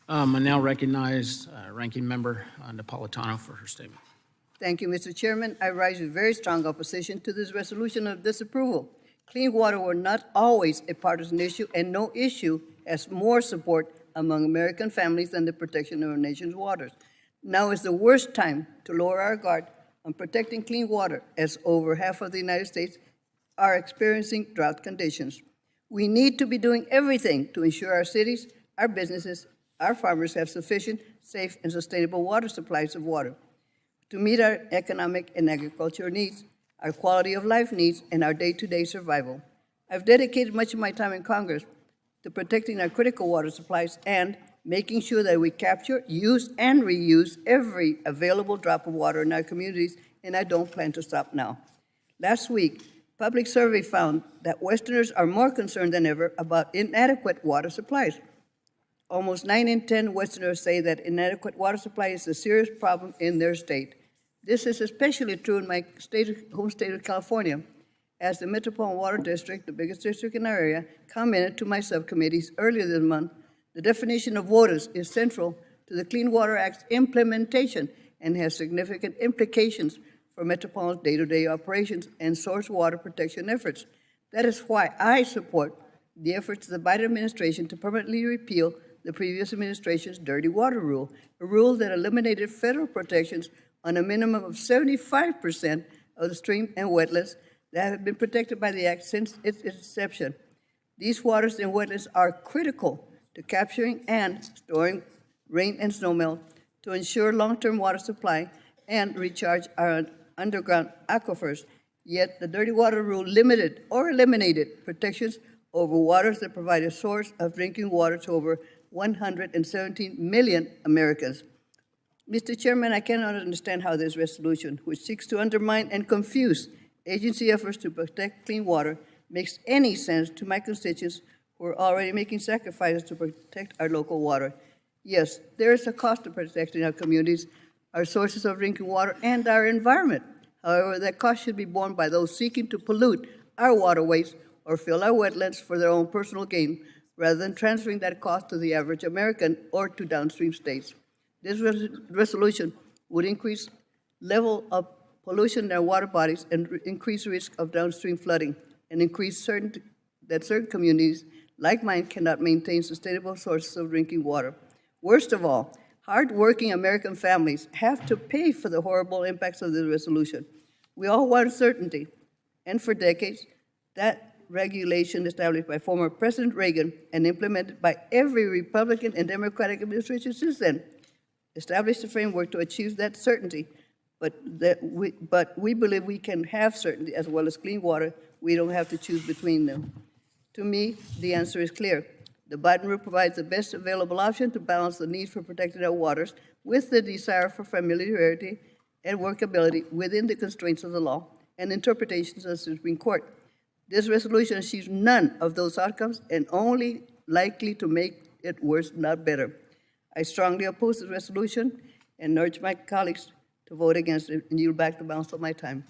I now recognize Ranking Member Napolitano for her statement. Thank you, Mr. Chairman. I rise with very strong opposition to this resolution of disapproval. Clean water was not always a partisan issue, and no issue has more support among American families than the protection of our nation's waters. Now is the worst time to lower our guard on protecting clean water, as over half of the United States are experiencing drought conditions. We need to be doing everything to ensure our cities, our businesses, our farmers have sufficient, safe, and sustainable water supplies of water to meet our economic and agricultural needs, our quality of life needs, and our day-to-day survival. I've dedicated much of my time in Congress to protecting our critical water supplies and making sure that we capture, use, and reuse every available drop of water in our communities, and I don't plan to stop now. Last week, public survey found that Westerners are more concerned than ever about inadequate water supplies. Almost 9 in 10 Westerners say that inadequate water supply is a serious problem in their state. This is especially true in my home state of California, as the Metropolitan Water District, the biggest district in our area, commented to my subcommittees earlier this month. The definition of waters is central to the Clean Water Act's implementation and has significant implications for Metropolitan's day-to-day operations and source water protection efforts. That is why I support the efforts of the Biden administration to permanently repeal the previous administration's Dirty Water Rule, a rule that eliminated federal protections on a minimum of 75% of the stream and wetlands that have been protected by the Act since its inception. These waters and wetlands are critical to capturing and storing rain and snowmelt to ensure long-term water supply and recharge our underground aquifers. Yet the Dirty Water Rule limited or eliminated protections over waters that provide a source of drinking water to over 117 million Americans. Mr. Chairman, I cannot understand how this resolution, which seeks to undermine and confuse agency efforts to protect clean water, makes any sense to my constituents who are already making sacrifices to protect our local water. Yes, there is a cost to protecting our communities, our sources of drinking water, and our environment. However, that cost should be borne by those seeking to pollute our waterways or fill our wetlands for their own personal gain, rather than transferring that cost to the average American or to downstream states. This resolution would increase level of pollution in our water bodies and increase risk of downstream flooding, and increase certain communities like mine cannot maintain sustainable sources of drinking water. Worst of all, hard-working American families have to pay for the horrible impacts of this resolution. We all want certainty, and for decades, that regulation established by former President Reagan and implemented by every Republican and Democratic administration since then established a framework to achieve that certainty. But we believe we can have certainty as well as clean water. We don't have to choose between them. To me, the answer is clear. The Biden rule provides the best available option to balance the need for protecting our waters with the desire for familiarity and workability within the constraints of the law and interpretations of the Supreme Court. This resolution achieves none of those outcomes and only likely to make it worse, not better. I strongly oppose this resolution and urge my colleagues to vote against it and yield back the balance of my time.